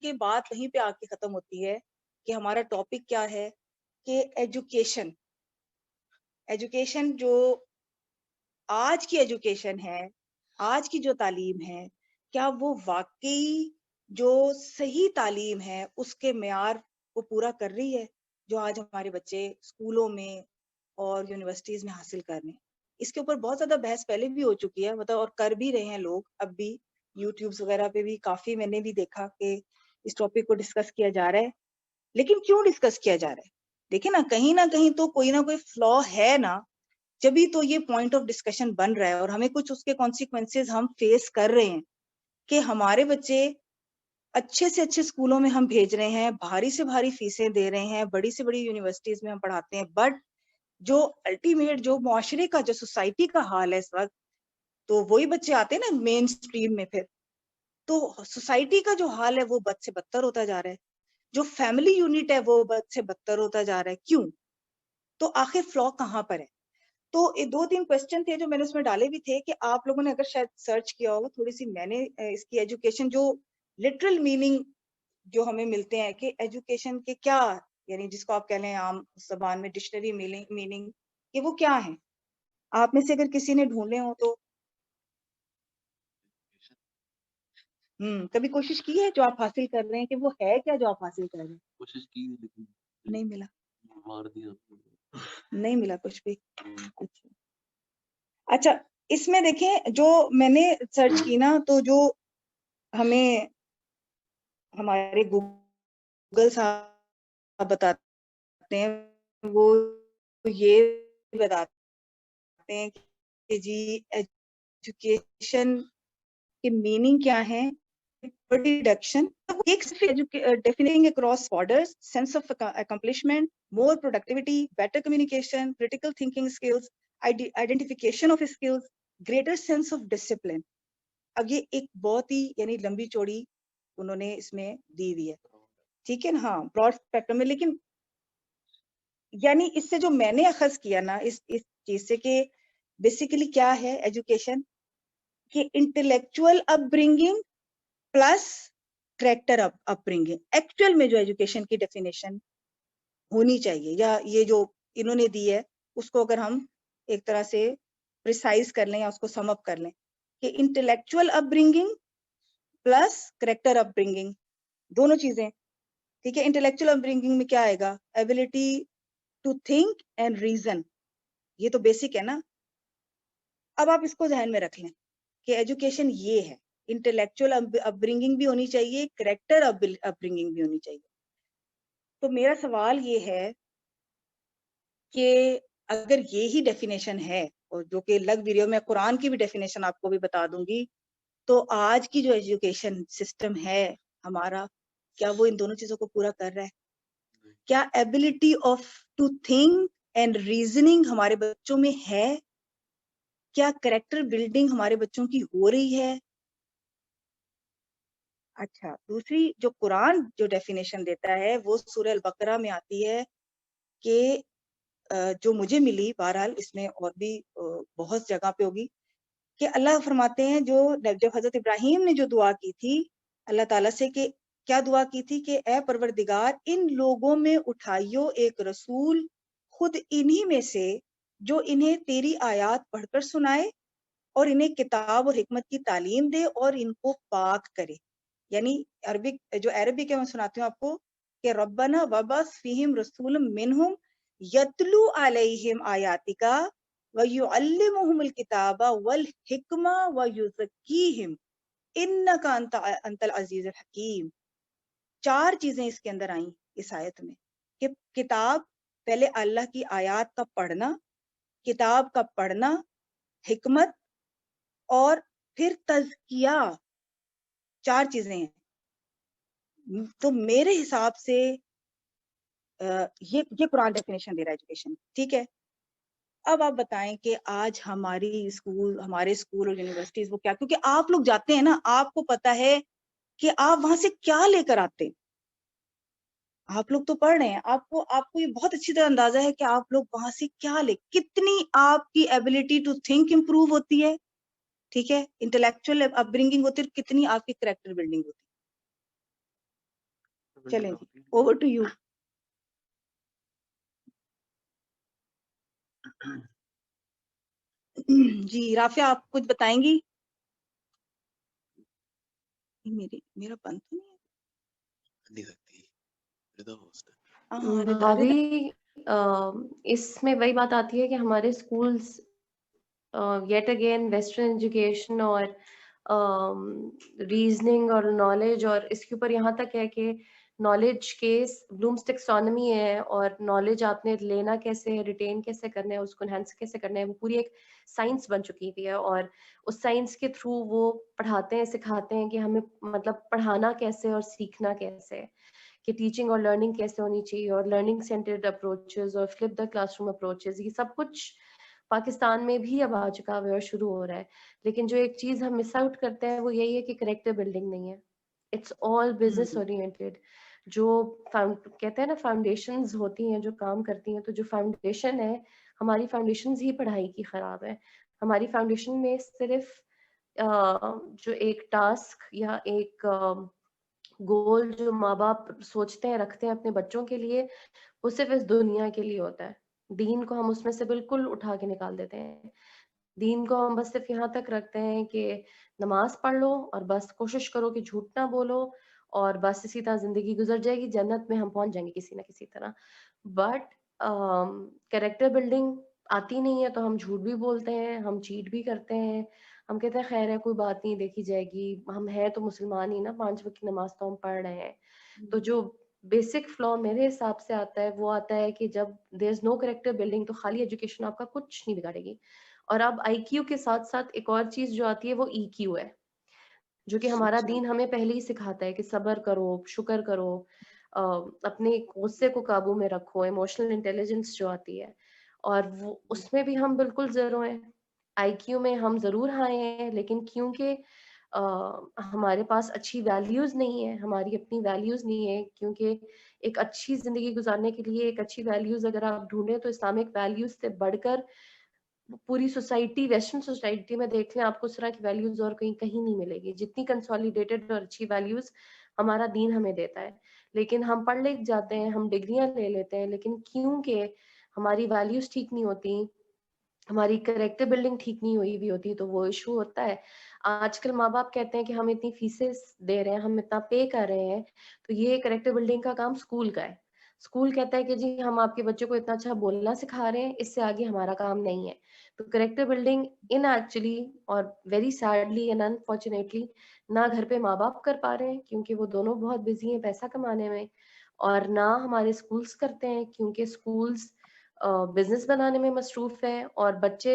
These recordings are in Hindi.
कि बात वहीं पे आके खत्म होती है कि हमारा टॉपिक क्या है कि एजुकेशन। एजुकेशन जो आज की एजुकेशन है, आज की जो तालीम है, क्या वो वाकई जो सही तालीम है उसके मेयार को पूरा कर रही है जो आज हमारे बच्चे स्कूलों में और यूनिवर्सिटीज में हासिल कर रहे हैं। इसके ऊपर बहुत ज्यादा बहस पहले भी हो चुकी है, मतलब और कर भी रहे हैं लोग अब भी। यूट्यूब वगैरह पे भी काफी मैंने भी देखा कि इस टॉपिक को डिस्कस किया जा रहा है। लेकिन क्यों डिस्कस किया जा रहा है? देखिए ना कहीं तो कोई ना कोई फ्लॉ है ना, जब तो ये पॉइंट ऑफ डिस्कशन बन रहा है और हमें कुछ उसके कॉन्सिक्वेंसेस हम फेस कर रहे हैं कि हमारे बच्चे अच्छे से अच्छे स्कूलों में हम भेज रहे हैं, भारी से भारी फीसें दे रहे हैं, बड़ी से बड़ी यूनिवर्सिटीज में हम पढ़ाते हैं, बट जो अल्टीमेट जो मुआशरे का जो सोसाइटी का हाल है इस वक्त, तो वही बच्चे आते हैं ना मेन स्ट्रीम में। फिर तो सोसाइटी का जो हाल है वो बद से बदतर होता जा रहा है, जो फैमिली यूनिट है वो बद से बदतर होता जा रहा है। क्यों? तो आखिर फ्लॉ कहाँ पर है? तो ये 2-3 क्वेश्चन थे जो मैंने उसमें डाले भी थे कि आप लोगों ने अगर शायद सर्च किया हो थोड़ी सी। मैंने इसकी एजुकेशन जो लिटरल मीनिंग जो हमें मिलते हैं कि एजुकेशन के क्या, यानी जिसको आप कह लें आम जबान में डिक्शनरी मीनिंग, कि वो क्या है, आप में से अगर किसी ने ढूंढे हो तो। कभी कोशिश की है जो आप हासिल कर रहे हैं कि वो है क्या जो आप हासिल कर रहे हैं? कोशिश की लेकिन नहीं मिला। मार दिया। नहीं मिला कुछ भी। अच्छा अच्छा, इसमें देखें जो मैंने सर्च की ना, तो जो हमें हमारे गूगल साहब बताते हैं वो ये बताते हैं कि जी एजुकेशन के मीनिंग क्या है। डिडक्शन एक डेफिनेटिंग across borders, sense of accomplishment, more productivity, better communication, critical thinking skills, identification of skills, greater sense of discipline। अब ये एक बहुत ही यानी लंबी चौड़ी उन्होंने इसमें दी हुई है, ठीक है ना? हाँ, ब्रॉड स्पेक्ट्रम में। लेकिन यानी इससे जो मैंने अखज किया ना इस चीज से कि बेसिकली क्या है एजुकेशन, कि intellectual upbringing plus character upbringing. Actual में जो एजुकेशन की डेफिनेशन होनी चाहिए या ये जो इन्होंने दी है उसको अगर हम एक तरह से प्रिसाइज कर लें या उसको सम अप कर लें कि intellectual upbringing plus character upbringing, दोनों चीजें, ठीक है। इंटेलेक्चुअल अपब्रिंगिंग में क्या आएगा? Ability to think and reason, ये तो बेसिक है ना। अब आप इसको ध्यान में रख लें कि एजुकेशन ये है, इंटेलेक्चुअल अपब्रिंगिंग भी होनी चाहिए, करेक्टर अपब्रिंगिंग भी होनी चाहिए। तो मेरा सवाल ये है कि अगर ये ही डेफिनेशन है, और जो कि लग वीडियो में कुरान की भी डेफिनेशन आपको भी बता दूंगी, तो आज की जो एजुकेशन सिस्टम है हमारा, क्या वो इन दोनों चीजों को पूरा कर रहा है? क्या ability of to think and reasoning हमारे बच्चों में है? क्या करेक्टर बिल्डिंग हमारे बच्चों की हो रही है? अच्छा, दूसरी जो कुरान जो डेफिनेशन देता है वो सूरह अल बकरा में आती है कि जो मुझे मिली, बहरहाल इसमें और भी बहुत जगह पे होगी, कि अल्लाह फरमाते हैं जब हजरत इब्राहिम ने जो दुआ की थी अल्लाह ताला से, कि क्या दुआ की थी कि ए परवरदिगार इन लोगों में उठाइयो एक रसूल खुद इन्हीं में से जो इन्हें तेरी आयात पढ़कर सुनाए और इन्हें किताब और हिकमत की तालीम दे और इनको पाक करे। यानी अरबिक, जो अरबिक है मैं सुनाती हूँ आपको, कि रब्बना वबस फीहिम रसूलम मिनहुम यतलू अलैहिम आयातिका व युअल्लिमुहुमुल किताबा वल हिकमा व युज़क्कीहिम इन्नका अंतल अजीजुल हकीम। 4 चीजें इसके अंदर आई इस आयत में कि किताब, पहले अल्लाह की आयत का पढ़ना, किताब का पढ़ना, हिकमत और फिर तज़किया, 4 चीजें हैं। तो मेरे हिसाब से ये कुरान डेफिनेशन दे रहा है एजुकेशन, ठीक है। अब आप बताएं कि आज हमारे स्कूल और यूनिवर्सिटीज वो क्या, क्योंकि आप लोग जाते हैं ना, आपको पता है कि आप वहां से क्या लेकर आते हैं। आप लोग तो पढ़ रहे हैं, आपको आपको ये बहुत अच्छी तरह अंदाजा है कि आप लोग वहां से क्या कितनी आपकी एबिलिटी टू थिंक इंप्रूव होती है, ठीक है, इंटेलेक्चुअल अपब्रिंगिंग होती है, कितनी आपकी करेक्टर बिल्डिंग होती है। चलें जी, ओवर टू यू। जी राफिया, आप कुछ बताएंगी? मेरा बंद तो नहीं है? नहीं सकती, रिदा होस्ट है। हाँ, रिदा भाभी, इसमें वही बात आती है कि हमारे schools yet again western education और रीजनिंग और नॉलेज, और इसके ऊपर यहाँ तक है कि नॉलेज के ब्लूम्स टेक्सोनॉमी है, और नॉलेज आपने लेना कैसे है, रिटेन कैसे करना है, उसको एनहांस कैसे करना है, वो पूरी एक साइंस बन चुकी हुई है। और उस साइंस के थ्रू वो पढ़ाते हैं, सिखाते हैं कि हमें मतलब पढ़ाना कैसे और सीखना कैसे है, कि टीचिंग और लर्निंग कैसे होनी चाहिए, और लर्निंग सेंटर्ड अप्रोचेस और फ्लिप द क्लासरूम अप्रोचेस, ये सब कुछ पाकिस्तान में भी अब आ चुका है और शुरू हो रहा है। लेकिन जो एक चीज हम मिस आउट करते हैं वो यही है कि करेक्टर बिल्डिंग नहीं है। It's all business oriented. जो कहते हैं ना, फाउंडेशंस होती हैं जो काम करती हैं, तो जो फाउंडेशन है, हमारी फाउंडेशंस ही पढ़ाई की खराब है। हमारी फाउंडेशन में सिर्फ जो एक टास्क या एक गोल जो माँ बाप सोचते हैं, रखते हैं अपने बच्चों के लिए, वो सिर्फ इस दुनिया के लिए होता है। दीन को हम उसमें से बिल्कुल उठा के निकाल देते हैं। दीन को हम बस सिर्फ यहाँ तक रखते हैं कि नमाज पढ़ लो और बस कोशिश करो कि झूठ ना बोलो, और बस इसी तरह जिंदगी गुजर जाएगी, जन्नत में हम पहुंच जाएंगे किसी ना किसी तरह। बट कैरेक्टर बिल्डिंग आती नहीं है, तो हम झूठ भी बोलते हैं, हम चीट भी करते हैं, हम कहते हैं खैर है कोई बात नहीं, देखी जाएगी, हम हैं तो मुसलमान ही ना, 5 वक्त की नमाज तो हम पढ़ रहे हैं। तो जो बेसिक फ्लॉ मेरे हिसाब से आता है वो आता है कि जब there is no character building, तो खाली एजुकेशन आपका कुछ नहीं बिगाड़ेगी। और अब आईक्यू के साथ साथ एक और चीज जो आती है वो ईक्यू है, जो कि हमारा अच्छा। दीन हमें पहले ही सिखाता है कि सब्र करो, शुक्र करो, अपने गुस्से को काबू में रखो, इमोशनल इंटेलिजेंस जो आती है, और वो उसमें भी हम बिल्कुल जीरो हैं। आईक्यू में हम जरूर हाई हैं, लेकिन क्योंकि हमारे पास अच्छी वैल्यूज नहीं है, हमारी अपनी वैल्यूज नहीं है, क्योंकि एक अच्छी जिंदगी गुजारने के लिए एक अच्छी वैल्यूज अगर आप ढूंढें तो इस्लामिक वैल्यूज से बढ़कर पूरी सोसाइटी, वेस्टर्न सोसाइटी में देख लें, आपको उस तरह की वैल्यूज और कहीं कहीं नहीं मिलेगी जितनी कंसोलिडेटेड और अच्छी वैल्यूज हमारा दीन हमें देता है। लेकिन हम पढ़ लिख जाते हैं, हम डिग्रियां ले लेते हैं, लेकिन क्योंकि हमारी वैल्यूज ठीक नहीं होती, हमारी करेक्टर बिल्डिंग ठीक नहीं हुई भी होती, तो वो इशू होता है। आजकल माँ बाप कहते हैं कि हम इतनी फीसेस दे रहे हैं, हम इतना पे कर रहे हैं, तो ये करेक्टर बिल्डिंग का काम स्कूल का है। स्कूल कहता है कि जी हम आपके बच्चे को इतना अच्छा बोलना सिखा रहे हैं, इससे आगे हमारा काम नहीं है। तो करेक्टर बिल्डिंग इन एक्चुअली और वेरी सैडली एंड अनफॉर्चुनेटली ना घर पे माँ बाप कर पा रहे हैं, क्योंकि वो दोनों बहुत बिजी हैं पैसा कमाने में, और ना हमारे स्कूल्स करते हैं, क्योंकि स्कूल्स बिजनेस बनाने में मसरूफ है। और बच्चे,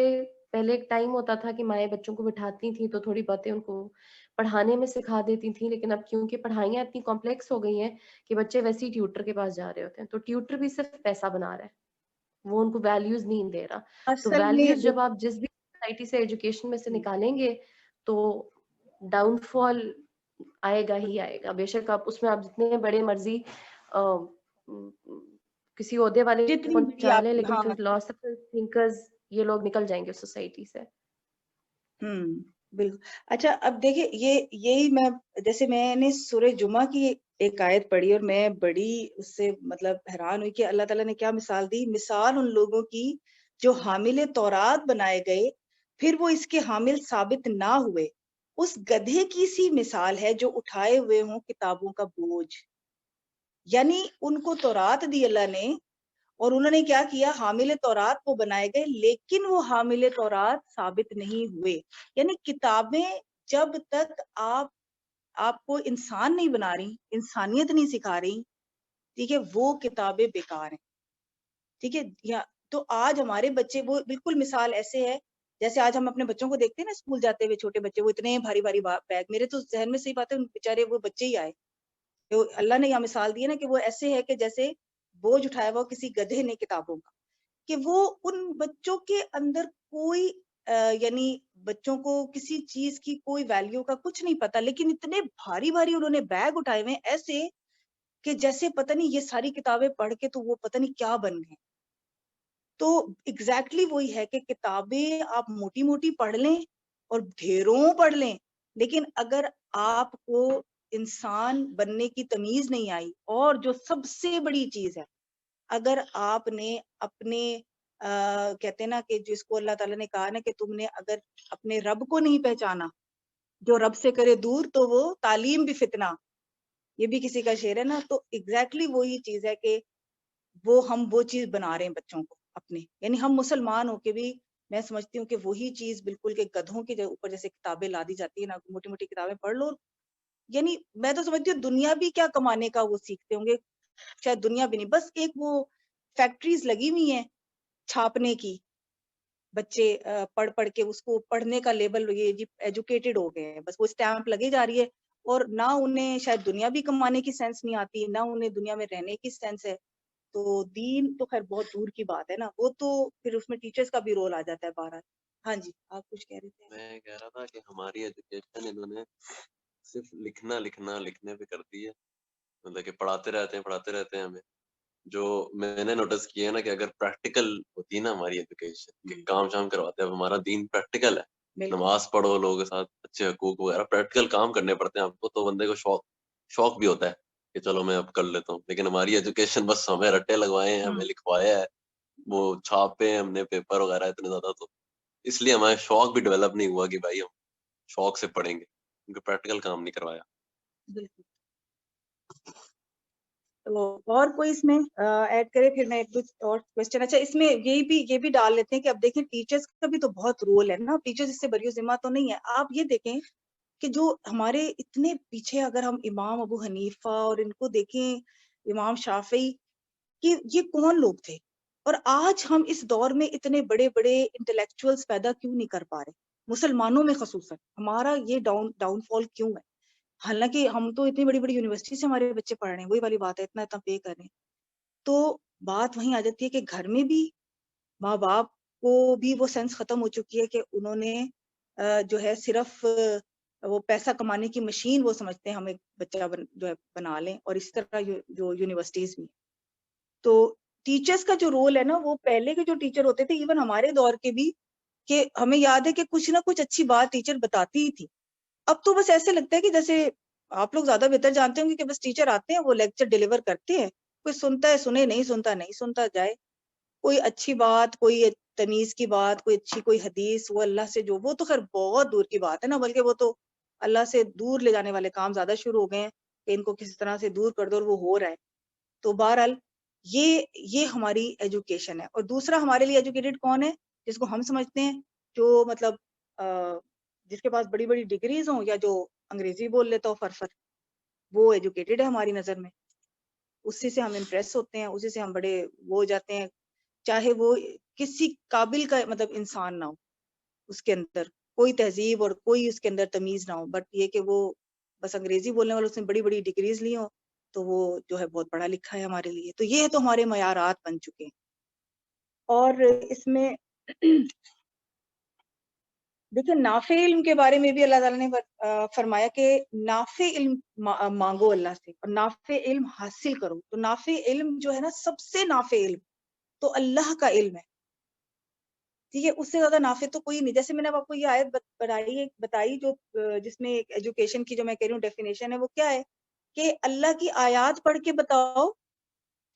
पहले एक टाइम होता था कि माएँ बच्चों को बिठाती थी तो थोड़ी बातें उनको पढ़ाने में सिखा देती थी, लेकिन अब क्योंकि पढ़ाइयाँ इतनी कॉम्प्लेक्स हो गई हैं कि बच्चे वैसे ही ट्यूटर के पास जा रहे होते हैं, तो ट्यूटर भी सिर्फ पैसा बना रहा है, वो उनको वैल्यूज नहीं दे रहा। तो असल वैल्यूज में जब आप जिस भी सोसाइटी से, एजुकेशन में से निकालेंगे, तो डाउनफॉल आएगा ही आएगा। बेशक आप उसमें आप जितने बड़े मर्जी किसी ओहदे वाले जितनी को भी चाह आप, लें, लेकिन हाँ, फिलोसफर थिंकर्स ये लोग निकल जाएंगे सोसाइटी से। बिल्कुल। अच्छा, अब देखिए, यही मैं, जैसे मैंने सूरह जुमा की एक आयत पढ़ी और मैं बड़ी उससे मतलब हैरान हुई कि अल्लाह ताला ने क्या मिसाल दी। मिसाल उन लोगों की जो हामिले तौरात बनाए गए, फिर वो इसके हामिल साबित ना हुए, उस गधे की सी मिसाल है जो उठाए हुए हों किताबों का बोझ। यानी उनको तौरात दी अल्लाह ने, और उन्होंने क्या किया, हामिले तौरात वो बनाए गए, लेकिन वो हामिले तौरात साबित नहीं हुए। यानी किताबें जब तक आपको इंसान नहीं बना रही, इंसानियत नहीं सिखा रही, ठीक है, वो किताबें बेकार हैं। ठीक है, या तो आज हमारे बच्चे, वो बिल्कुल मिसाल ऐसे है जैसे आज हम अपने बच्चों को देखते हैं ना, स्कूल जाते हुए छोटे बच्चे, वो इतने भारी भारी बैग, मेरे तो जहन में सही बात है, उन बेचारे वो बच्चे ही आए, तो अल्लाह ने यहाँ मिसाल दी है ना कि वो ऐसे है कि जैसे बोझ उठाया हुआ किसी गधे ने किताबों का, कि वो उन बच्चों के अंदर कोई यानी बच्चों को किसी चीज की कोई वैल्यू का कुछ नहीं पता, लेकिन इतने भारी भारी उन्होंने बैग उठाए हुए ऐसे कि जैसे पता नहीं ये सारी किताबें पढ़ के तो वो पता नहीं क्या बन गए। तो एग्जैक्टली वही है कि किताबें आप मोटी मोटी पढ़ लें और ढेरों पढ़ लें, लेकिन अगर आपको इंसान बनने की तमीज नहीं आई। और जो सबसे बड़ी चीज है, अगर आपने अपने कहते हैं ना कि जिसको अल्लाह ताला ने कहा ना कि तुमने अगर अपने रब को नहीं पहचाना, जो रब से करे दूर, तो वो तालीम भी फितना, ये भी किसी का शेर है ना। तो एग्जैक्टली वही चीज है कि हम वो चीज बना रहे हैं बच्चों को अपने, यानी हम मुसलमान होके भी मैं समझती हूँ कि वही चीज बिल्कुल के गधों के ऊपर जैसे किताबें ला दी जाती है ना, मोटी मोटी किताबें पढ़ लो, यानी मैं तो समझती हूँ दुनिया भी क्या कमाने का वो सीखते होंगे, शायद दुनिया भी नहीं, बस एक वो फैक्ट्रीज लगी हुई है छापने की, बच्चे पढ़ पढ़ के उसको पढ़ने का लेवल, ये जी एजुकेटेड हो गए हैं, बस वो स्टैंप लगे जा रही है, और ना उन्हें शायद दुनिया भी कमाने की सेंस नहीं आती, ना उन्हें दुनिया में रहने की सेंस है। तो दीन तो खैर बहुत दूर की बात है ना, वो तो फिर उसमें टीचर्स का भी रोल आ जाता है बहरहाल। हाँ जी, आप कुछ कह रहे थे? मैं कह रहा था कि हमारी एजुकेशन इन्होंने सिर्फ लिखना लिखना लिखने पे कर दी है, मतलब कि पढ़ाते रहते हैं हमें। जो मैंने नोटिस किया है ना कि अगर प्रैक्टिकल होती ना हमारी एजुकेशन, कि काम शाम करवाते हैं, अब हमारा दीन प्रैक्टिकल है, बिल्कुल नमाज पढ़ो, लोगों के साथ अच्छे हकूक वगैरह प्रैक्टिकल काम करने पड़ते हैं आपको, तो बंदे को शौक भी होता है कि चलो मैं अब कर लेता हूँ। लेकिन हमारी एजुकेशन बस हमें रट्टे लगवाए हैं, हमें लिखवाया है, वो छापे हैं हमने पेपर वगैरह इतने ज्यादा, तो इसलिए हमारा शौक भी डेवलप नहीं हुआ कि भाई हम शौक से पढ़ेंगे, क्योंकि प्रैक्टिकल काम नहीं करवाया। बिल्कुल। तो और कोई इसमें ऐड करे, फिर मैं एक दो और क्वेश्चन, अच्छा इसमें ये भी डाल लेते हैं कि अब देखें टीचर्स का भी तो बहुत रोल है ना, टीचर्स इससे बरियोजिम्मा तो नहीं है। आप ये देखें कि जो हमारे इतने पीछे, अगर हम इमाम अबू हनीफा और इनको देखें, इमाम शाफी, कि ये कौन लोग थे, और आज हम इस दौर में इतने बड़े बड़े इंटेलेक्चुअल्स पैदा क्यों नहीं कर पा रहे, मुसलमानों में खसूसन हमारा ये डाउनफॉल क्यों है? हालांकि हम तो इतनी बड़ी बड़ी यूनिवर्सिटी से हमारे बच्चे पढ़ रहे हैं, वही वाली बात है, इतना इतना पे कर रहे हैं। तो बात वहीं आ जाती है कि घर में भी माँ बाप को भी वो सेंस खत्म हो चुकी है कि उन्होंने जो है सिर्फ वो पैसा कमाने की मशीन वो समझते हैं, हम एक बच्चा जो है बना लें, और इस तरह जो यूनिवर्सिटीज में, तो टीचर्स का जो रोल है ना, वो पहले के जो टीचर होते थे, इवन हमारे दौर के भी, कि हमें याद है कि कुछ ना कुछ अच्छी बात टीचर बताती ही थी। अब तो बस ऐसे लगता है कि जैसे आप लोग ज्यादा बेहतर जानते होंगे कि बस टीचर आते हैं, वो लेक्चर डिलीवर करते हैं, कोई सुनता है सुने, नहीं सुनता नहीं सुनता जाए। कोई अच्छी बात, कोई तमीज की बात, कोई अच्छी कोई हदीस, वो अल्लाह से जो, वो तो खैर बहुत दूर की बात है ना, बल्कि वो तो अल्लाह से दूर ले जाने वाले काम ज्यादा शुरू हो गए हैं कि इनको किसी तरह से दूर कर दो, और वो हो रहा है। तो बहरहाल ये हमारी एजुकेशन है। और दूसरा, हमारे लिए एजुकेटेड कौन है, जिसको हम समझते हैं, जो मतलब जिसके पास बड़ी बड़ी डिग्रीज हों, या जो अंग्रेजी बोल लेता हो फरफर, वो एजुकेटेड है हमारी नजर में। उसी से हम इम्प्रेस होते हैं, उसी से हम बड़े वो हो जाते हैं, चाहे वो किसी काबिल का मतलब इंसान ना हो, उसके अंदर कोई तहजीब और कोई उसके अंदर तमीज ना हो, बट ये कि वो बस अंग्रेजी बोलने वाले, उसने बड़ी बड़ी डिग्रीज ली हो, तो वो जो है बहुत पढ़ा लिखा है हमारे लिए। तो ये तो हमारे मयारात बन चुके हैं। और इसमें देखिए, नाफे इल्म के बारे में भी अल्लाह ताला ने फरमाया कि नाफे इल्म मांगो अल्लाह से, और नाफे इल्म हासिल करो। तो नाफे इल्म जो है ना, सबसे नाफे इल्म तो अल्लाह का इल्म है, ठीक है, उससे ज्यादा नाफे तो कोई नहीं। जैसे मैंने अब आपको ये आयत बताई जो जिसमें एक एजुकेशन की जो मैं कह रही हूँ डेफिनेशन है, वो क्या है कि अल्लाह की आयत पढ़ के बताओ,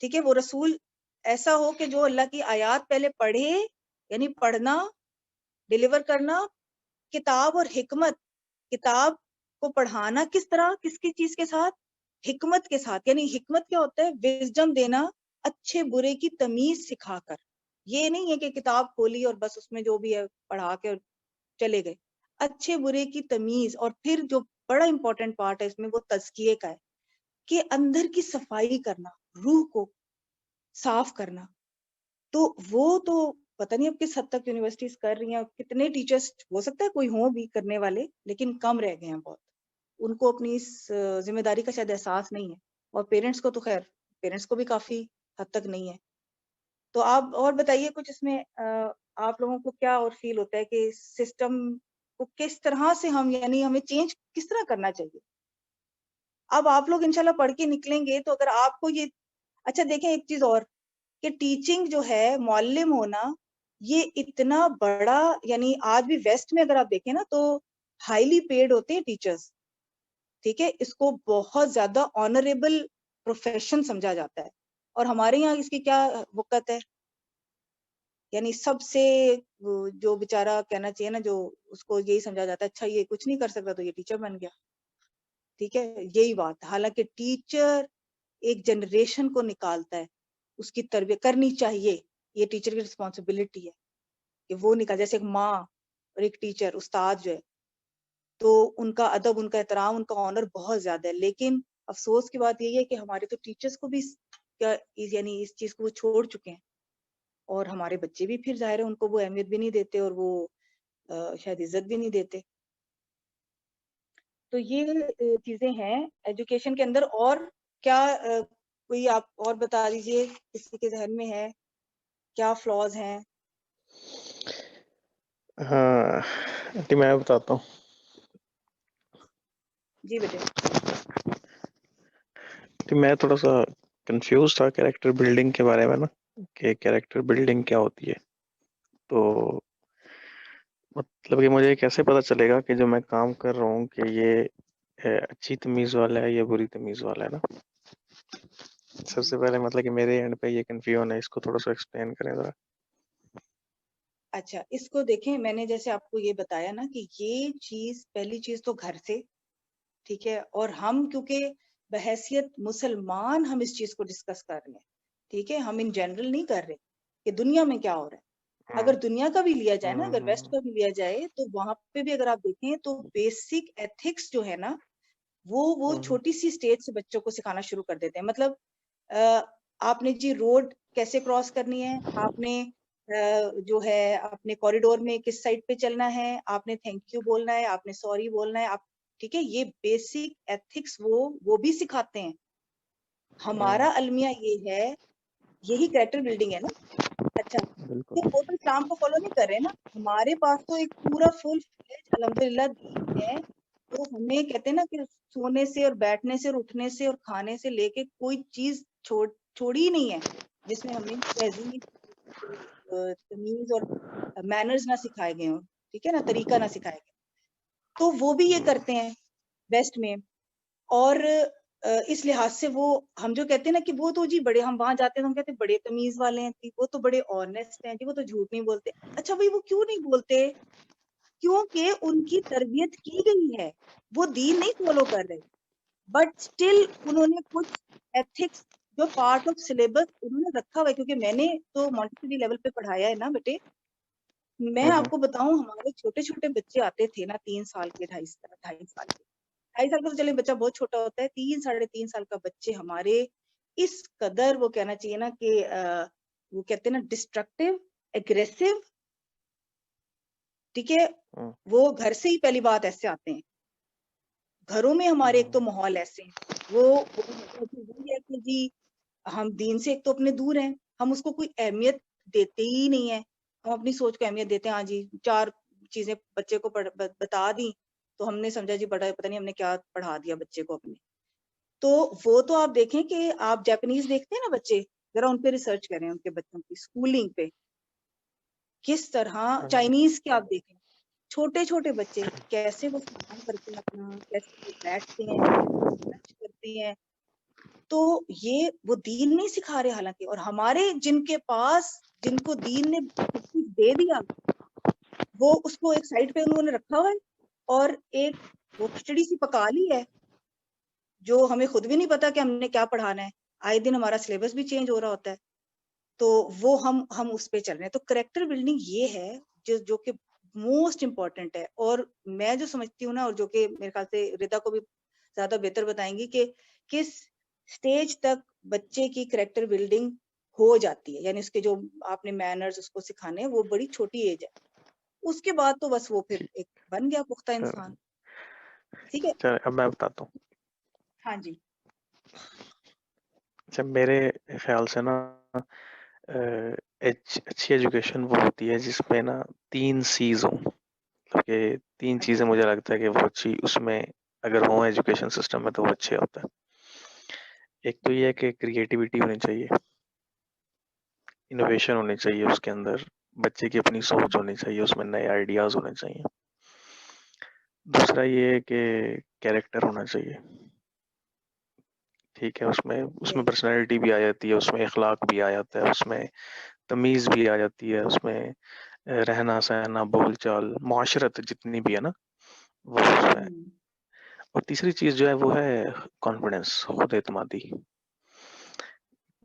ठीक है, वो रसूल ऐसा हो कि जो अल्लाह की आयत पहले पढ़े, यानी पढ़ना, डिलीवर करना, किताब और हिकमत, किताब को पढ़ाना किस तरह, किसकी चीज के साथ, हिकमत के साथ। यानी हिकमत क्या होता है, विजडम देना, अच्छे बुरे की तमीज सिखाकर। ये नहीं है कि किताब खोली और बस उसमें जो भी है पढ़ा के और चले गए। अच्छे बुरे की तमीज, और फिर जो बड़ा इंपॉर्टेंट पार्ट है इसमें, वो तज़किये का है, कि अंदर की सफाई करना, रूह को साफ करना। तो वो तो पता नहीं अब किस हद तक यूनिवर्सिटीज कर रही हैं, कितने टीचर्स, हो सकता है कोई हो भी करने वाले, लेकिन कम रह गए हैं बहुत। उनको अपनी इस जिम्मेदारी का शायद एहसास नहीं है। और पेरेंट्स को तो खैर, पेरेंट्स को भी काफी हद तक नहीं है। तो आप और बताइए कुछ इसमें, आप लोगों को क्या और फील होता है कि सिस्टम को किस तरह से हम, यानी हमें चेंज किस तरह करना चाहिए? अब आप लोग इंशाल्लाह पढ़ के निकलेंगे, तो अगर आपको ये, अच्छा देखें एक चीज और, कि टीचिंग जो है, मौलिम होना, ये इतना बड़ा, यानी आज भी वेस्ट में अगर आप देखें ना, तो हाईली पेड होते हैं टीचर्स, ठीक है, इसको बहुत ज्यादा ऑनरेबल प्रोफेशन समझा जाता है, और हमारे यहाँ इसकी क्या वक़्त है, यानी सबसे जो बेचारा कहना चाहिए ना, जो उसको यही समझा जाता है, अच्छा ये कुछ नहीं कर सकता तो ये टीचर बन गया, ठीक है, यही बात। हालांकि टीचर एक जनरेशन को निकालता है, उसकी तरबियत करनी चाहिए, ये टीचर की रिस्पॉन्सिबिलिटी है कि वो निकाल, जैसे एक माँ और एक टीचर उस्ताद जो है, तो उनका अदब, उनका एहतराम, उनका ऑनर बहुत ज्यादा है। लेकिन अफसोस की बात यही है कि हमारे तो टीचर्स को भी क्या, यानी इस चीज को वो छोड़ चुके हैं, और हमारे बच्चे भी फिर जाहिर है उनको वो अहमियत भी नहीं देते, और वो शायद इज्जत भी नहीं देते। तो ये चीजें हैं एजुकेशन के अंदर। और क्या कोई आप और बता दीजिए, किसी के जहन में है क्या फ्लॉज हैं? हाँ आंटी मैं बताता हूँ। जी बेटे। तो मैं थोड़ा सा कंफ्यूज था कैरेक्टर बिल्डिंग के बारे में ना, कि कैरेक्टर बिल्डिंग क्या होती है। तो मतलब कि मुझे कैसे पता चलेगा कि जो मैं काम कर रहा हूँ कि ये अच्छी तमीज वाला है या बुरी तमीज वाला है ना। सबसे पहले मतलब कि मेरे एंड पे ये कंफ्यूजन है, इसको थोड़ा सा एक्सप्लेन करें जरा। अच्छा, इसको देखें, मैंने जैसे आपको ये बताया ना कि ये चीज, पहली चीज तो घर से, ठीक है, और हम क्योंकि बहैसियत मुसलमान हम इस चीज को डिस्कस कर रहे हैं, ठीक है, हम इन जनरल नहीं कर रहे कि दुनिया में क्या हो रहा है। अगर दुनिया का भी लिया जाए ना, अगर वेस्ट का भी लिया जाए, तो वहां पे भी अगर आप देखें तो बेसिक एथिक्स जो है ना, वो छोटी सी स्टेज से बच्चों को सिखाना शुरू कर देते हैं। मतलब आपने जी रोड कैसे क्रॉस करनी है, आपने जो है अपने कॉरिडोर में किस साइड पे चलना है, आपने थैंक यू बोलना है, आपने सॉरी बोलना है, आप, ठीक है, ये बेसिक एथिक्स वो भी सिखाते हैं। हमारा अलमिया ये है, यही कैरेक्टर बिल्डिंग है ना। अच्छा, तो वो तो इस्लाम को फॉलो नहीं कर रहे ना, हमारे पास तो एक पूरा फुल फ्लेज अल्हम्दुलिल्लाह दीन है। तो हमें कहते हैं ना कि सोने से और बैठने से और उठने से और खाने से लेके कोई चीज छोड़ी ही नहीं है जिसमें हमें तहजीब, तमीज और मैनर्स ना सिखाए गए हों, ठीक है ना, तरीका ना सिखाया गया। तो वो भी ये करते हैं वेस्ट में। और इस लिहाज से वो, हम जो कहते हैं ना कि वो तो जी बड़े, हम वहां जाते हैं तो हम कहते हैं बड़े तमीज वाले हैं जी, वो तो बड़े ऑनेस्ट हैं जी, वो तो झूठ नहीं बोलते। अच्छा भाई, वो क्यों नहीं बोलते? क्योंकि उनकी तरबियत की गई है, वो दीन नहीं फॉलो कर रहे, बट स्टिल उन्होंने कुछ एथिक्स जो पार्ट ऑफ सिलेबस उन्होंने रखा हुआ है। क्योंकि मैंने तो मॉन्टेसरी लेवल पे पढ़ाया है ना बेटे, मैं आपको बताऊं, हमारे छोटे छोटे बच्चे आते थे ना, 3 साल के, 2.5 साल के, 2.5 साल का तो चले बच्चा बहुत छोटा होता है, 3 साढ़े 3 साल का बच्चे हमारे इस कदर, वो कहना चाहिए ना कि वो कहते हैं ना डिस्ट्रक्टिव, एग्रेसिव, ठीक है, वो घर से ही पहली बात ऐसे आते हैं। घरों में हमारे एक तो माहौल ऐसे हैं, वो वही है कि जी हम दीन से एक तो अपने दूर हैं, हम उसको कोई अहमियत देते ही नहीं है, हम अपनी सोच को अहमियत देते हैं। हाँ जी, 4 चीजें बच्चे को बता दी तो हमने समझा जी बड़ा, पता नहीं हमने क्या पढ़ा दिया बच्चे को अपने। तो वो तो आप देखें कि आप जापानीज देखते हैं ना बच्चे, जरा उन पे रिसर्च करें, उनके बच्चों की स्कूलिंग पे किस तरह, चाइनीज के आप देखें, छोटे छोटे बच्चे कैसे वो सलाम करते हैं अपना, कैसे वो बैठते हैं, कैसे वो टच करते हैं। तो ये वो दीन नहीं सिखा रहे हालांकि, और हमारे जिनके पास, जिनको दीन ने सब कुछ दे दिया, वो उसको एक साइड पे उन्होंने रखा हुआ है, और एक वो खिचड़ी सी पका ली है जो हमें खुद भी नहीं पता कि हमने क्या पढ़ाना है। आए दिन हमारा सिलेबस भी चेंज हो रहा होता है, तो वो हम उस पे चल रहे हैं। तो करेक्टर बिल्डिंग ये है जो कि मोस्ट इम्पोर्टेंट है। और मैं जो समझती हूँ ना, और जो कि मेरे ख्याल से रिदा को भी ज्यादा बेहतर बताएंगी कि किस स्टेज तक बच्चे की करेक्टर बिल्डिंग हो जाती है, यानी उसके जो आपने मैनर्स उसको सिखाने हैं, वो बड़ी छोटी एज है, उसके बाद तो बस वो फिर एक बन गया पुख्ता इंसान। ठीक है, चल अब मैं बताता हूँ। हाँ जी। अच्छा मेरे ख्याल से ना अच्छी एजुकेशन वो होती है जिसमें ना 3 C's हों। मतलब कि 3 चीजें मुझे लगता है कि वो अच्छी उसमें अगर हो एजुकेशन सिस्टम में तो वो अच्छे होता है। एक तो ये है कि क्रिएटिविटी होनी चाहिए, इनोवेशन होनी चाहिए उसके अंदर, बच्चे की अपनी सोच होनी चाहिए, उसमें नए आइडियाज होने चाहिए। दूसरा ये है कि कैरेक्टर होना चाहिए, ठीक है, उसमें उसमें पर्सनैलिटी भी आ जाती है, उसमें इखलाक भी आ जाता है, उसमें तमीज़ भी आ जाती है, उसमें रहना सहना बोल चाल मुआशरत जितनी भी है ना वो उसमें। और तीसरी चीज़ जो है वो है कॉन्फिडेंस, खुद एतमादी,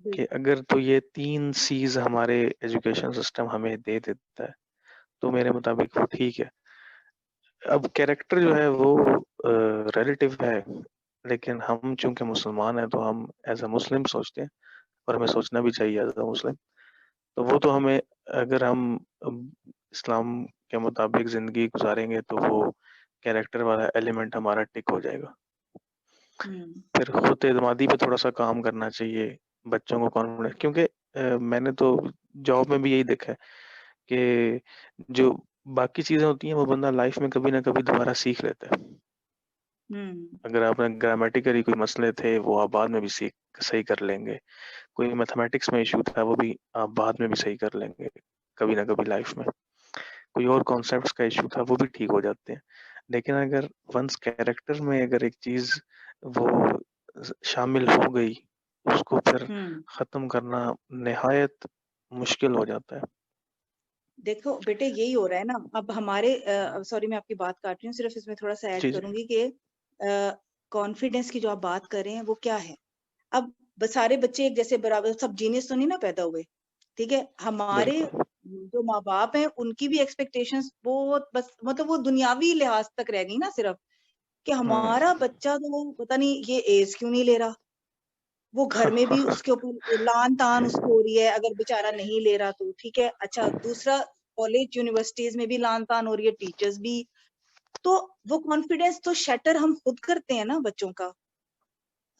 कि अगर तो ये 3 C's हमारे एजुकेशन सिस्टम हमें दे देता है तो मेरे मुताबिक वो ठीक है। अब कैरेक्टर जो है वो रिलेटिव है, लेकिन हम चूंकि मुसलमान हैं तो हम एज अ मुस्लिम सोचते हैं, और हमें सोचना भी चाहिए एज अ मुस्लिम। तो वो तो हमें, अगर हम इस्लाम के मुताबिक ज़िंदगी गुजारेंगे तो वो कैरेक्टर वाला एलिमेंट हमारा टिक हो जाएगा। फिर खुद एतमादी पे थोड़ा सा काम करना चाहिए, बच्चों को कॉन्फिडेंस, क्योंकि मैंने तो जॉब में भी यही देखा है कि जो बाकी चीज़ें होती हैं वो बंदा लाइफ में कभी ना कभी दोबारा सीख लेता है। अगर आपने ग्रामेटिकली कोई मसले थे वो आप बाद में भी सही कर लेंगे, कोई मैथमेटिक्स में इशू था वो भी आप बाद में भी सही कर लेंगे कभी ना कभी लाइफ में, कोई और कॉन्सेप्ट्स का इशू था वो भी ठीक हो जाते हैं। लेकिन अगर वंस कैरेक्टर में अगर एक चीज़ वो शामिल हो गई, उसको फिर ख़त्म करना निहायत मुश्किल हो जाता है। देखो बेटे, यही हो रहा है ना अब हमारे, सॉरी मैं आपकी बात काट रही हूँ, सिर्फ इसमें थोड़ा सा ऐड जी, जी। करूंगी कि कॉन्फिडेंस की जो आप बात कर रहे हैं वो क्या है। अब सारे बच्चे एक जैसे बराबर, सब जीनियस तो नहीं ना पैदा हुए, ठीक है। हमारे बिल्कुल। जो माँ बाप हैं उनकी भी एक्सपेक्टेशंस बहुत, बस मतलब वो दुनियावी लिहाज तक रह गई ना सिर्फ, कि हमारा बच्चा तो पता नहीं ये एज क्यों नहीं ले रहा, वो घर में भी उसके ऊपर लान तान उसको हो रही है, अगर बेचारा नहीं ले रहा तो ठीक है। अच्छा, दूसरा कॉलेज यूनिवर्सिटीज में भी लान तान हो रही है, टीचर्स भी। तो वो कॉन्फिडेंस तो शटर हम खुद करते हैं ना बच्चों का,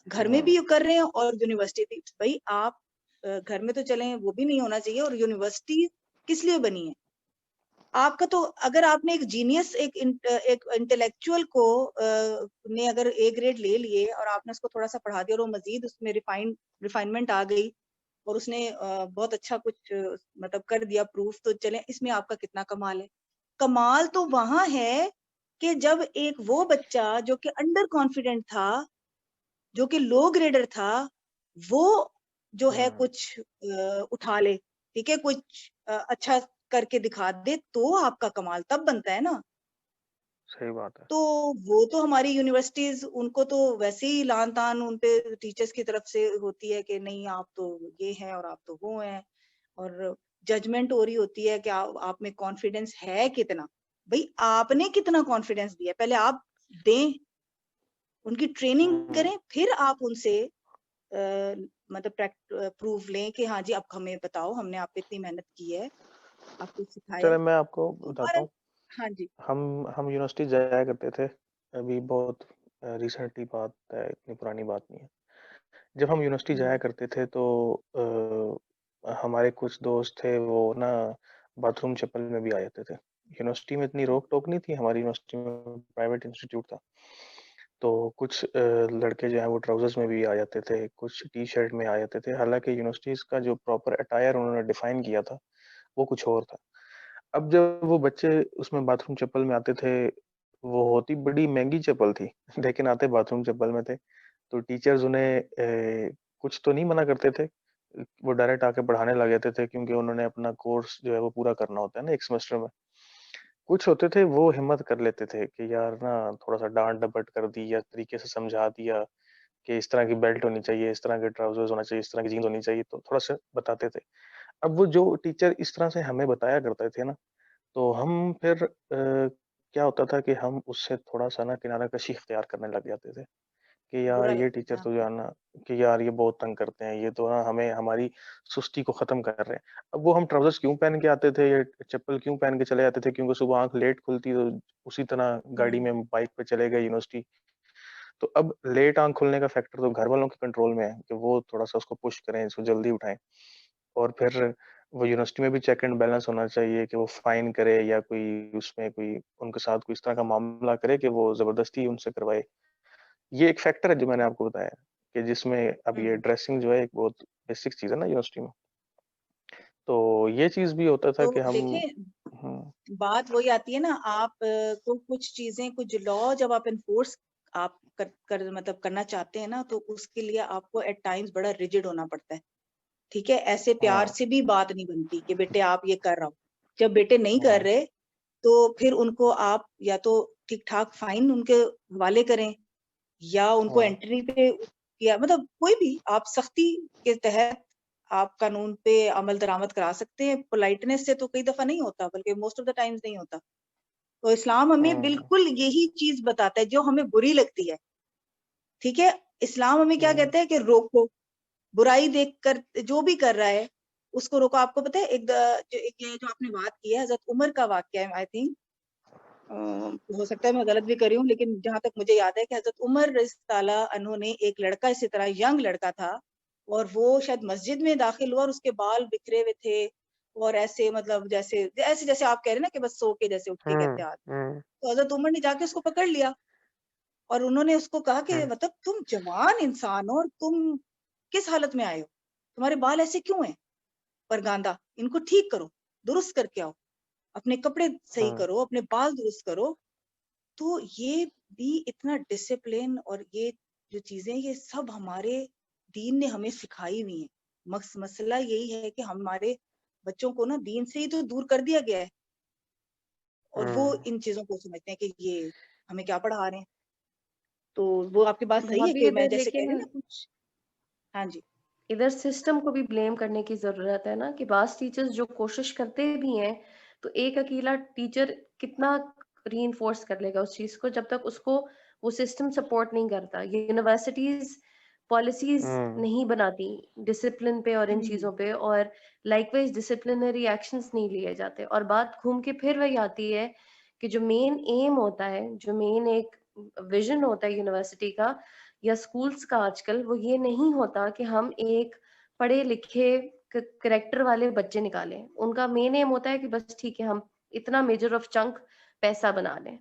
घर में भी कर रहे हैं और यूनिवर्सिटी भी। भाई आप घर में तो चले, वो भी नहीं होना चाहिए, और यूनिवर्सिटी किस लिए बनी है आपका? तो अगर आपने एक जीनियस, एक इंटेलेक्चुअल को ने अगर ए ग्रेड ले लिए और आपने उसको थोड़ा सा पढ़ा दिया और वो मजीद उसमें रिफाइनमेंट आ गई और उसने बहुत अच्छा कुछ मतलब कर दिया प्रूफ, तो चले इसमें आपका कितना कमाल है। कमाल तो वहां है कि जब एक वो बच्चा जो कि अंडर कॉन्फिडेंट था, जो कि लो ग्रेडर था, वो जो है कुछ उठा ले, ठीक है, कुछ अच्छा करके दिखा दे, तो आपका कमाल तब बनता है ना। सही बात है। तो वो तो हमारी यूनिवर्सिटीज, उनको तो वैसे ही लान तान उन पे टीचर्स की तरफ से होती है कि नहीं आप तो ये हैं और आप तो वो हैं, और जजमेंट हो रही होती है कि आप में कॉन्फिडेंस है कितना। भाई आपने कितना कॉन्फिडेंस दिया, पहले आप दें, उनकी ट्रेनिंग करें, फिर आप उनसे मतलब प्रूफ लें कि हाँ जी अब हमें बताओ, हमने आप पे इतनी मेहनत की है, आपको सिखाया चले है। मैं आपको तो बताता हमारा, हूँ। हाँ जी, हम यूनिवर्सिटी जाया करते थे, अभी बहुत रिसेंटली बात है, इतनी पुरानी बात नहीं है। जब हम यूनिवर्सिटी जाया करते थे तो हमारे कुछ दोस्त थे वो ना बाथरूम चप्पल में भी आ जाते थे। यूनिवर्सिटी में इतनी रोक टोक नहीं थी, हमारी यूनिवर्सिटी में प्राइवेट इंस्टीट्यूट था, तो कुछ लड़के जो हैं वो ट्राउजर्स में भी आ जाते थे, कुछ टी शर्ट में आ जाते थे। हालांकि यूनिवर्सिटीज का जो प्रॉपर अटायर उन्होंने डिफाइन किया था वो कुछ और था। अब जब वो बच्चे उसमें बाथरूम चप्पल में आते थे, वो होती बड़ी महंगी चप्पल थी लेकिन आते बाथरूम चप्पल में थे, तो टीचर्स उन्हें कुछ तो नहीं मना करते थे, वो डायरेक्ट आके पढ़ाने लग जाते थे, क्योंकि उन्होंने अपना कोर्स जो है वो पूरा करना होता है ना एक सेमेस्टर में। कुछ होते थे वो हिम्मत कर लेते थे कि यार ना थोड़ा सा डांट डपट कर दी या तरीके से समझा दिया कि इस तरह की बेल्ट होनी चाहिए, इस तरह के ट्राउजर्स होना चाहिए, इस तरह की जीन्स होनी चाहिए, तो थोड़ा सा बताते थे। अब वो जो टीचर इस तरह से हमें बताया करते थे ना, तो हम फिर क्या होता था कि हम उससे थोड़ा सा ना किनारा कशी इख्तियार करने लग जाते थे कि यार बुरा ये लगता टीचर था। तो जो है ना, कि यार ये बहुत तंग करते हैं, ये तो ना हमें हमारी सुस्ती को खत्म कर रहे हैं। अब वो हम ट्राउजर्स क्यों पहन के आते थे या चप्पल क्यों पहन के चले जाते थे, क्योंकि सुबह आंख लेट खुलती तो उसी तरह गाड़ी में बाइक पे चले गए यूनिवर्सिटी। तो अब लेट आंख खुलने का फैक्टर तो घर वालों के कंट्रोल में है कि वो थोड़ा सा उसको पुश करें, इसको जल्दी उठाएं। और फिर वो यूनिवर्सिटी में भी चेक एंड बैलेंस होना चाहिए कि वो फाइन करे या कोई उसमें कोई उनके साथ कोई इस तरह का मामला करे कि वो जबरदस्ती उनसे करवाए। ये एक फैक्टर है जो मैंने आपको बताया कि जिसमें अब ये ड्रेसिंग जो है एक बहुत बेसिक चीज है ना यूनिवर्सिटी में। तो ये चीज भी होता था तो कि हम देखें, बात वही आती है ना, आप को कुछ चीजें, कुछ लॉ जब आप इन्फोर्स आप मतलब करना चाहते हैं ना, तो उसके लिए आपको एट टाइम्स बड़ा रिजिड होना पड़ता है। ठीक है, ऐसे प्यार से भी बात नहीं बनती कि बेटे आप ये कर रहा हो। जब बेटे नहीं कर रहे तो फिर उनको आप या तो ठीक ठाक फाइन उनके हवाले करें, या उनको एंट्री पे, या मतलब कोई भी आप सख्ती के तहत आप कानून पे अमल दरामद करा सकते हैं। पोलाइटनेस से तो कई दफा नहीं होता, बल्कि मोस्ट ऑफ द टाइम्स नहीं होता। तो इस्लाम हमें बिल्कुल यही चीज बताता है जो हमें बुरी लगती है। ठीक है, इस्लाम हमें क्या कहता है कि रोको, बुराई देखकर जो भी कर रहा है उसको रोको। आपको पता है ये जो आपने बात की है हजरत उमर का वाक्य है, आई थिंक हो सकता है मैं गलत भी कर रही हूँ, लेकिन जहां तक मुझे याद है कि हजरत उमर रज़ियल्लाहु अन्हु उन्होंने एक लड़का इसी तरह यंग लड़का था, और वो शायद मस्जिद में दाखिल हुआ और उसके बाल बिखरे हुए थे, और ऐसे मतलब जैसे ऐसे जैसे आप कह रहे हैं ना कि बस सो के जैसे उठ के कहते हैं। तो हजरत उमर ने जाके उसको पकड़ लिया और उन्होंने उसको कहा कि मतलब तुम जवान इंसान हो और तुम किस हालत में आए हो, तुम्हारे बाल ऐसे क्यों हैं परगांदा, इनको ठीक करो, दुरुस्त करके आओ, अपने कपड़े सही करो, अपने बाल दुरुस्त करो। तो ये भी इतना डिसिप्लिन, और ये जो चीजें ये सब हमारे दीन ने हमें सिखाई हुई हैं। मसला यही है कि हमारे बच्चों को ना दीन से ही तो दूर कर दिया गया है, और वो इन चीजों को समझते हैं कि ये हमें क्या पढ़ा रहे हैं। तो वो आपकी बात सही है भाभी कि मैं इधर जैसे कह रही हूँ लेकिन ना कुछ। हाँ जी, इधर सिस्टम को भी ब्लेम करने की जरूरत है ना, कि बास टीचर्स जो कोशिश करते भी हैं, तो एक अकेला टीचर कितना रीइंफोर्स कर लेगा उस चीज को जब तक उसको वो सिस्टम सपोर्ट नहीं करता। यूनिवर्सिटीज पॉलिसीज नहीं बनाती डिसिप्लिन पे और इन चीजों पे, और लाइकवाइज डिसिप्लिनरी एक्शंस नहीं लिए जाते, और बात घूम के फिर वही आती है कि जो मेन एम होता है, जो मेन एक विजन होता है यूनिवर्सिटी का या स्कूल्स का आजकल, वो ये नहीं होता कि हम एक पढ़े लिखे करेक्टर वाले बच्चे निकालें। उनका मेन एम होता है कि बस ठीक है, हम इतना मेजर ऑफ चंक पैसा बना लें।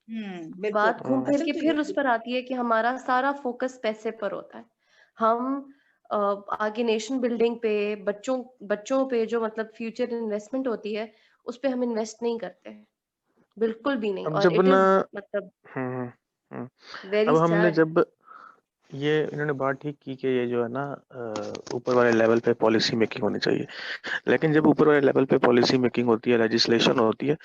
बिल्कुल। बात घूम फिर असल के तो फिर ये उस पर आती है कि हमारा सारा फोकस पैसे पर होता है। हम आगे नेशन बिल्डिंग पे, बच्चों पे जो मतलब फ्यूचर इन्वेस्टमेंट होती है, उस पे हम इन्वेस्ट नहीं करते, बिल्कुल भी नहीं। अब और जब इट ना इज मतलब हम्म हम्म, वेरी अब हमने सैड। जब ये इन्होंने बात ठीक की कि ये जो है ना ऊपर वाले लेवल पे पॉलिसी मेकिंग होनी चाहिए, लेकिन जब ऊपर वाले लेवल पे पॉलिसी मेकिंग होती है, लेजिस्लेशन होती है,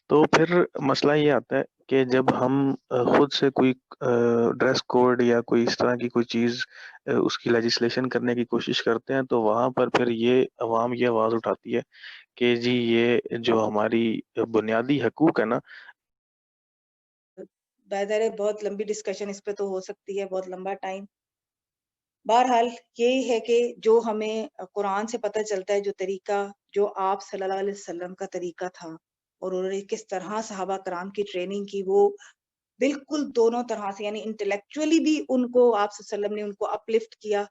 तो फिर मसला ये आता है कि जब हम खुद से कोई ड्रेस कोड या कोई इस तरह की कोई चीज़ उसकी लेजिस्लेशन करने की कोशिश करते हैं, तो वहाँ पर फिर ये अवाम ये आवाज़ उठाती है कि जी ये जो हमारी बुनियादी हकूक है ना। बहुत लंबी डिस्कशन इस पे तो हो सकती है, बहुत लंबा टाइम। बहरहाल यही है कि जो हमें कुरान से पता चलता है, जो तरीका जो आप सल्लल्लाहु अलैहि वसल्लम का तरीका था, और उन्होंने किस तरह सहाबा कराम की ट्रेनिंग की, वो बिल्कुल दोनों तरह से, यानी इंटेलेक्चुअली भी उनको आप सल्लल्लाहु अलैहि वसल्लम ने उनको अपलिफ्ट किया,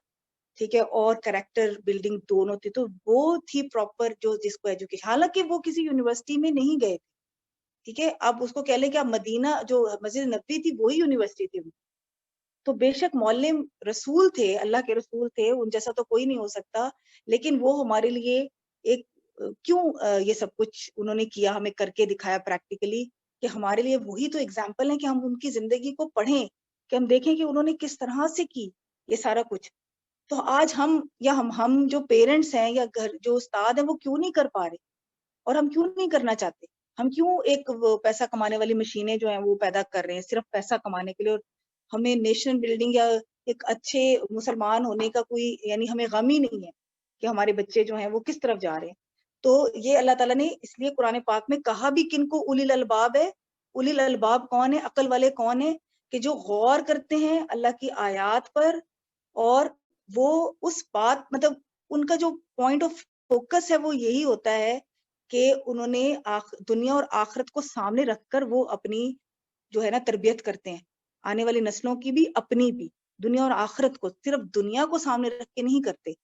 ठीक है, और कैरेक्टर बिल्डिंग दोनों थी। तो वो थी प्रॉपर जो जिसको एजुकेशन, हालांकि वो किसी यूनिवर्सिटी में नहीं गए थे, ठीक है, अब उसको कह लें कि आप मदीना जो मस्जिद नबवी थी वही यूनिवर्सिटी थी। तो बेशक मौल्लिम रसूल थे, अल्लाह के रसूल थे, उन जैसा तो कोई नहीं हो सकता, लेकिन वो हमारे लिए एक क्यों ये सब कुछ उन्होंने किया, हमें करके दिखाया प्रैक्टिकली, कि हमारे लिए वही तो एग्जाम्पल है कि हम उनकी जिंदगी को पढ़ें, कि हम देखें कि उन्होंने किस तरह से की ये सारा कुछ। तो आज हम या हम जो पेरेंट्स हैं या घर जो उस्ताद हैं वो क्यों नहीं कर पा रहे, और हम क्यों नहीं करना चाहते? हम क्यों एक वो पैसा कमाने वाली मशीनें जो हैं वो पैदा कर रहे हैं सिर्फ पैसा कमाने के लिए, और हमें नेशन बिल्डिंग या एक अच्छे मुसलमान होने का कोई यानी हमें गम ही नहीं है कि हमारे बच्चे जो हैं वो किस तरफ जा रहे हैं। तो ये अल्लाह ताला ने इसलिए कुरान पाक में कहा भी किनको उलिल अलबाब है। उलिल अलबाब कौन है, अकल वाले कौन है, कि जो गौर करते हैं अल्लाह की आयात पर, और वो उस बात मतलब उनका जो पॉइंट ऑफ फोकस है वो यही होता है कि उन्होंने दुनिया और आखिरत को सामने रखकर वो अपनी जो है ना तरबियत करते हैं, आने वाली नस्लों की भी अपनी भी, दुनिया और आखिरत को सिर्फ दुनिया को सामने रख के नहीं करते।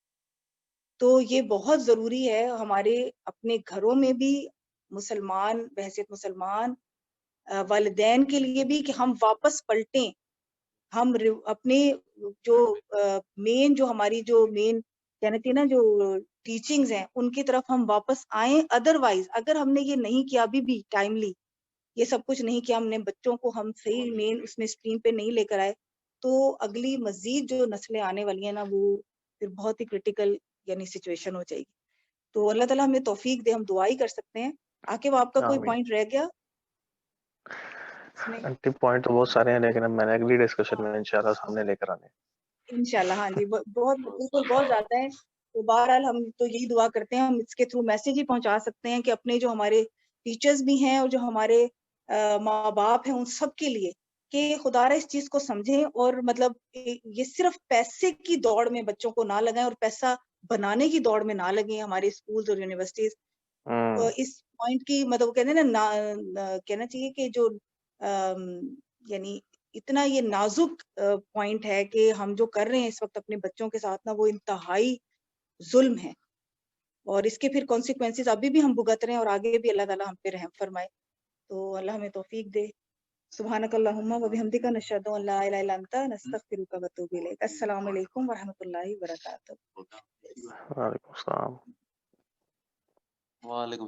तो ये बहुत जरूरी है हमारे अपने घरों में भी, मुसलमान बहैसियत मुसलमान वालिदैन के लिए भी, कि हम वापस पलटें, हम अपने जो मेन जो हमारी जो मेन कहना चाहिए ना जो टीचिंग्स हैं उनकी तरफ हम वापस आए। अदरवाइज अगर हमने ये नहीं किया अभी भी टाइमली, ये सब कुछ नहीं किया हमने, बच्चों को हम सही मेन उसमें स्ट्रीम पे नहीं लेकर आए, तो अगली मजीद जो नस्लें आने वाली हैं ना वो फिर बहुत ही क्रिटिकल यानी सिचुएशन हो जाएगी। तो अल्लाह ताला हमें तौफीक दे, हम दुआ ही कर सकते हैं। आके वो आपका कोई आमीन। पॉइंट रह गया इसमें? आंटी पॉइंट तो बहुत सारे हैं, लेकिन अब मैंने अगली डिस्कशन में इंशाल्लाह सामने लेकर आने। इंशाल्लाह हाँ जी, बहुत बिल्कुल बहुत ज्यादा है। तो बहरहाल हम तो यही दुआ करते हैं, हम इसके थ्रू मैसेज ही पहुंचा सकते हैं कि अपने जो हमारे टीचर्स भी हैं और जो हमारे माँ बाप हैं उन सब के लिए कि खुदारा इस चीज को समझें और मतलब ये सिर्फ पैसे की दौड़ में बच्चों को ना लगाएं और पैसा बनाने की दौड़ में ना लगे हमारे स्कूल्स और यूनिवर्सिटीज। इस पॉइंट की मतलब कहते हैं ना, कहना चाहिए कि जो यानी इतना ये नाजुक पॉइंट है कि हम जो कर रहे हैं इस वक्त अपने बच्चों के साथ ना वो इंतहाई जुल्म है और इसके फिर कॉन्सिक्वेंसेस अभी भी हम भुगत रहे हैं और आगे भी अल्लाह ताला हम पे रहम फरमाए। तो अल्लाह हमें तौफीक दे। सुब्हानकल्लाहुम्मा व बिहम्दिका नशहदु अन ला इलाहा इल्ला अंता नस्तगफिरुका व अतूबु इलैक। अस्सलामु अलैकुम व रहमतुल्लाहि व बरकातुहू। वालेकुम सलाम। वालेकुम